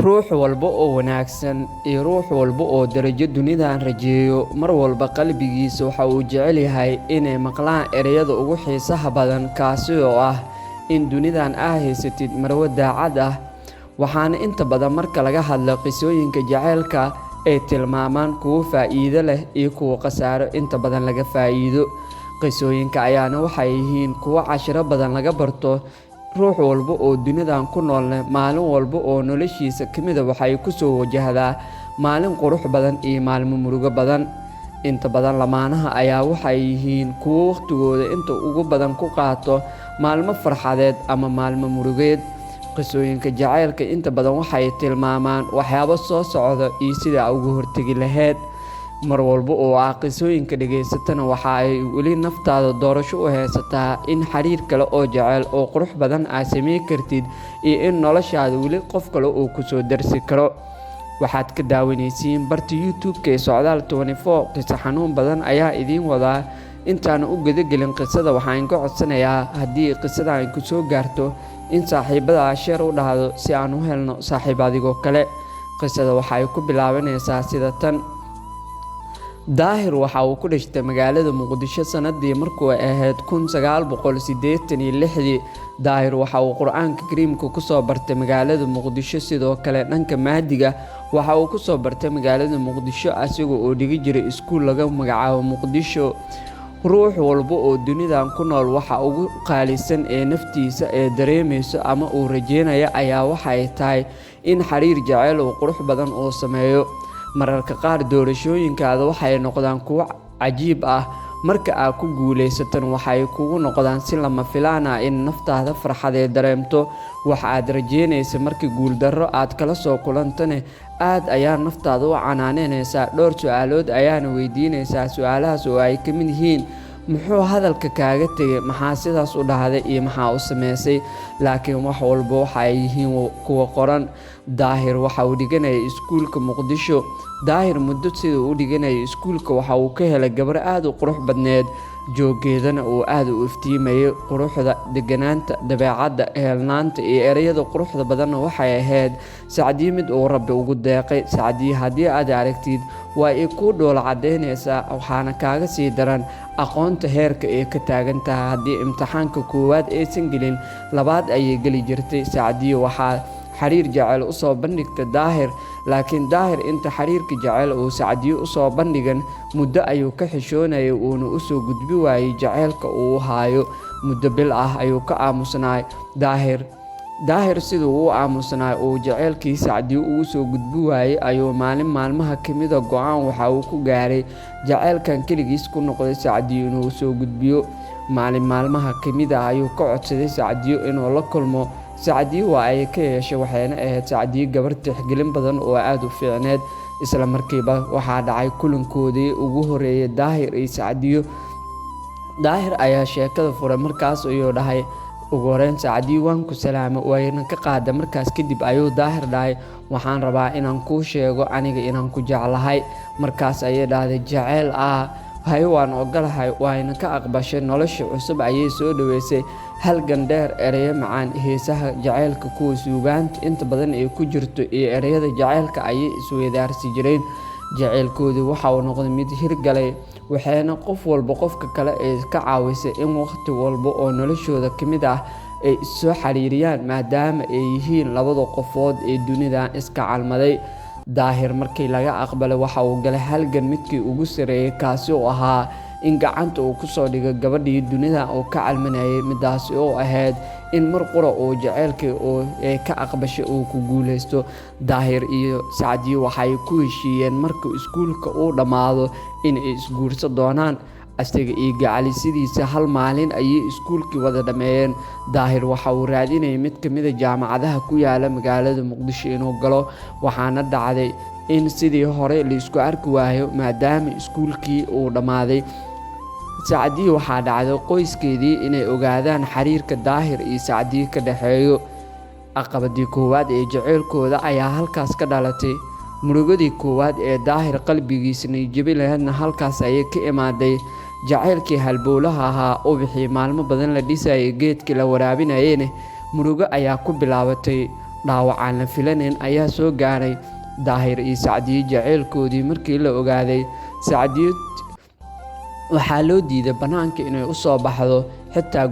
ruux walba oo wanaagsan iyo ruux walba oo darajo dunidan rajeeyo mar walba qalbigiisa waxa uu jecel yahay inay maqlaan ereyada ugu xiisaha badan kaasi oo ah in dunidan haysatid marwo daacad ah. waxaana inta badan marka laga hadlo qisooyinka jaceylka ay tilmaamaan kuwo faa'iido leh iyo kuwo khasaaro inta badan laga faa'iido. qisooyinka ayaana waxay yihiin kuwo cashiro badan laga barto. ruux walba oo dunidan ku noolne maalin walba oo noloshiisa kamida waxay kusoo wajahdaa maalin qurux badan iyo maalmo murugo badan. inta badan lamaanaha ayaa waxay yihiin kuwo waqtigooda inta ugu badan ku qaato maalmo farxadeed ama maalmo murugeed. qisooyinka jaceylka inta badan waxay tilmaamaan waxyaabo soo socda iyo sida uga hortegi lahayd. mar walba oo qisooyinka dhageysatana waxa ay weli naftaada doorasho u haysataa in xiriir kale oo jaceyl oo qurux badan aad sameyn kartid iyo in noloshaada weli qof kale uu kusoo darsi karo. waxaad ka daawanaysiin barta YouTube-ka ee Socdaal 24. qiso xanuun badan ayaa idiin wadaa. intaan u gudagelin qisada waxaan ka codsanayaa haddii qisada ay ku soo gaarto in saaxiibada share u dhahdo si aan u helno saaxiib adigoo kale. qisada waxay ku bilaabanaysaa sida tan. daahir waxa uu ku dhashtay magaalada Muqdisho sanadii markuu ahayd 1986. daahir waxa uu Qur'aanka Kariimka ku soo bartay magaalada Muqdisho, sidoo kale dhanka maadiga waxa uu ku soo bartay magaalada Muqdisho asagoo oo dhigi jiray iskuul laga magacaabo Muqdisho. ruux walba oo dunidan ku nool waxa ugu qaalisan ee naftiisa ee dareemayso ama uu rajeynayo ayaa waxay tahay in xiriir jaceyl oo qurux badan uu sameeyo. mararka qaar doorashooyinkaada waxay noqdaan kuwo cajiib ah. marka aad ku guuleysatan waxay kugu noqdaan si lama filaan ah in naftaada farxadeed dareemto. waxa aad rajeynaysa markii guuldarro aad kala soo kulantane aad ayaa naftaada u canaananaysaa. dhowr su'aalood ayaana weydiinaysaa. su'aalahaas oo ay ka mid yihiin muxuu hadalka kaaga tegay, maxaa sidaas u dhahday iyo maxaa u sameysay. laakiin wax walba waxay yihiin kuwa qoran. daahir waxa uu dhiganayay iskuulka Muqdisho. daahir muddo sida uu dhiganayay iskuulka waxa uu ka helay gabar aad u qurux badneed, joogeedana uu aad u iftiimayay. quruxda, deganaanta, dabeecadda, helnaanta iyo ereyada quruxda badanna waxay ahayd Sacdiyo mid uu Rabbi ugu deeqay. Sacdiyo haddii aad aragtid waa ay kuu dhoola cadaynaysaa, waxaana kaaga sii daran aqoonta heerka ay ka taagan tahay. haddii imtixaanka koowaad aysan gelin labaad ayay geli jirtay. Sacdiyo waxaa xiriir jaceyl u soo bandhigtay daahir, laakiin daahir inta xiriirka jaceyl uu Sacdiyo u soo bandhigan muddo ayuu ka xishoonayay uuna u soo gudbi waayay jaceylka uu haayo. muddo bil ah ayuu ka aamusnaay. daahir siduu u aamusnaay uu jaceylkii Sacdiyo ugu soo gudbi waayay ayuu maalin maalmaha kamida go'aan waxa uu ku gaaray jaceylkan keligiis ku noqday Sacdiyo inuu soo gudbiyo. maalin maalmaha kamida ayuu ka codsaday Sacdiyo inuu la kulmo. Sacdiyo waa ay ka yeeshay, waxayna ahayd Sacdiyo gabar tixgelin badan oo aad u fiicneed. isla markiiba waxaa dhacay kulankoodii ugu horeeyay daahir iyo Sacdiyo. daahir ayaa sheekada furay markaas ayuu dhahay ugu horeyn Sacdiyo waan ku salaamay, wayna ka qaaday. markaas kadib ayuu daahir dhahay waxaan rabaa inaan kuu sheego aniga inaan ku jeclahay. markaas ayay dhahday jaceyl hay waan ogolahay, wayna ka aqbashay. nolosha cusub ayay soo dhaweysay. halgan dheer, ereyo macaan, heesaha jaceylka kuwa suugaanta inta badan ay ku jirto iyo ereyada jaceylka ayay isweydaarsi jireen. jaceylkoodii waxa uu noqday mid hirgalay, waxayna qof walba qofka kale ay ka caawisay in waqti walba oo noloshooda kamid ah ay soo xiriiriyaan maadaama ay yihiin labada qofood ee dunidan iska calmaday. daahir markii laga aqbalay waxa uu galay halgan midkii ugu sareeyay, kaasi oo ahaa in gacanta uu ku soo dhigo gabadhii dunida uu ka calmanayay. midaas oo ahayd in mar qura uu jaceylkii oo ay ka aqbashay uu ku guuleysto. daahir iyo Sacdiyo waxay ku heshiiyeen marka iskuulka uu dhammaado in ay isguursan doonaan. asaga iyo gacalisidiisa hal maalin ayay iskuulkii wada dhameeyeen. daahir waxa uu raadinayay mid kamida jaamacadaha ku yaala magaalada Muqdisho inuu galo, waxaana dhacday in sidii hore la isku arki waayo maadaama iskuulkii uu dhammaaday. Sacdiyo waxaa dhacday qoyskeedii inay ogaadaan xiriirka daahir iyo Sacdiyo ka dhaxeeyo. caqabadii koowaad ee jaceylkooda ayaa halkaas ka dhalatay. murugadii koowaad ee daahir qalbigiisa niyjabi lahaydna halkaas ayay ka imaaday. jaceylkii halbowlaha ahaa ubaxii maalmo badan la dhisayay geedkii la waraabinayeen murugo ayaa ku bilaabatay. dhaawac aan la filanayn ayaa soo gaaray daahir iyo sacdiyo jaceylkoodii. Markii la ogaaday, sacdiyo waxaa loo diiday bannaanka inay u soo baxdo, xitaa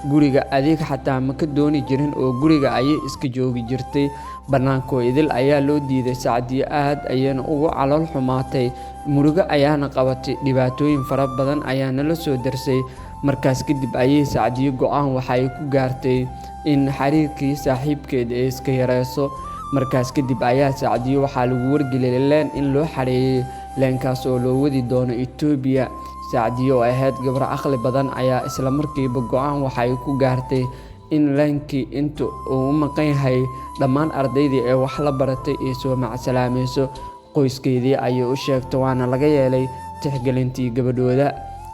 guriga adeeg xataa ma ka dooni jirin oo guriga ayay iska joogi jirtay. Bannaankoo idil ayaa loo diiday. Sacdiyo aad ayayna ugu calool xumaatay, murugo ayaana qabatay, dhibaatooyin fara badan ayaana la soo darsay. Markaas kadib ayay Sacdiyo go'aan waxay ku gaartay in xiriirkii saaxiibkeed ay iska yareyso. Markaas kadib ayaa Sacdiyo waxaa lagu wargeliyay leen in loo xareeyay, leenkaas oo loo wadi doono Itoobiya. Sacdiyo oo ahayd gabar caqli badan ayaa isla markiiba go'aan waxay ku gaartay in leenkii inta uu maqan yahay dhammaan ardaydii ee wax la baratay ay soo macsalaamayso. Qoyskeedii ayay u sheegtay, waana laga yeelay tixgelintii gabadhooda.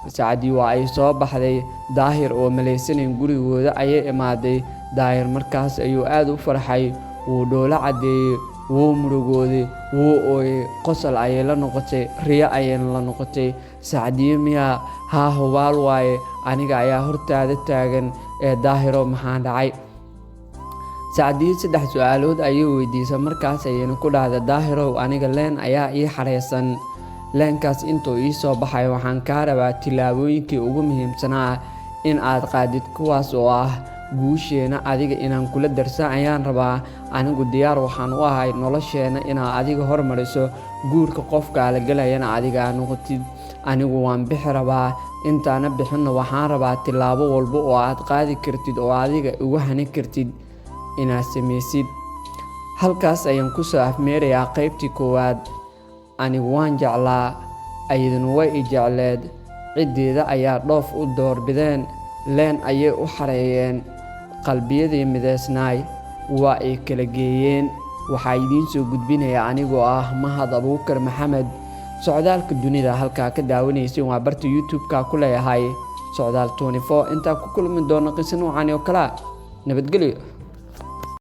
Sacdiyo waa ay soo baxday. Daahir oo malaysanayn gurigooda ayay imaaday. Daahir markaas ayuu aad u farxay, wuu dhoola cadeeyey, wuu murugooday, wuu ooyey. Qosol ayay la noqotay, riyo ayayna la noqotay. Sacdiyo miyaa? Haa, hubaal waaye, aniga ayaa hortaada taagan. Daahiro maxaa dhacay? Sacdiyo 3 su'aalood ayay weydiisay. Markaas ayayna ku dhahday, Daahirow, aniga leen ayaa ii xareysan. Leenkaas intuu ii soo baxay waxaan kaa rabaa tillaabooyinkii ugu muhiimsanaa in aad qaadid, kuwaas oo ah guusheena adiga inaan kula darsan ayaan rabaa. Anigu diyaar waxaan u ahay nolosheena inaad adiga hormariso, guurka qofka la galayana adiga noqotid. Anigu waan bixi rabaa, intaana bixinna waxaan rabaa tillaabo walba oo aad qaadi kartid oo adiga ugu hani kartid inaad samaysid. Halkaas ayaan ku soo afmeerayaa qaybtii koowaad. Anigu waan jeclaa, ayaduna way i jecleed. Ciddeeda ayaa dhoof u doorbideen, leen ayay u xareeyeen. Qalbiyadii mideysnaay waa ay kala geeyeen. Waxaa idiin soo gudbinaya anigoo ah Mahad Abuukar Maxamed. Socdaalka dunida halkaa ka daawanaysin waa barta YouTube-ka ku leeyahay Socdaal 24. Intaa ku kulmi doono qiso noocan oo kale. Nabadgelyo.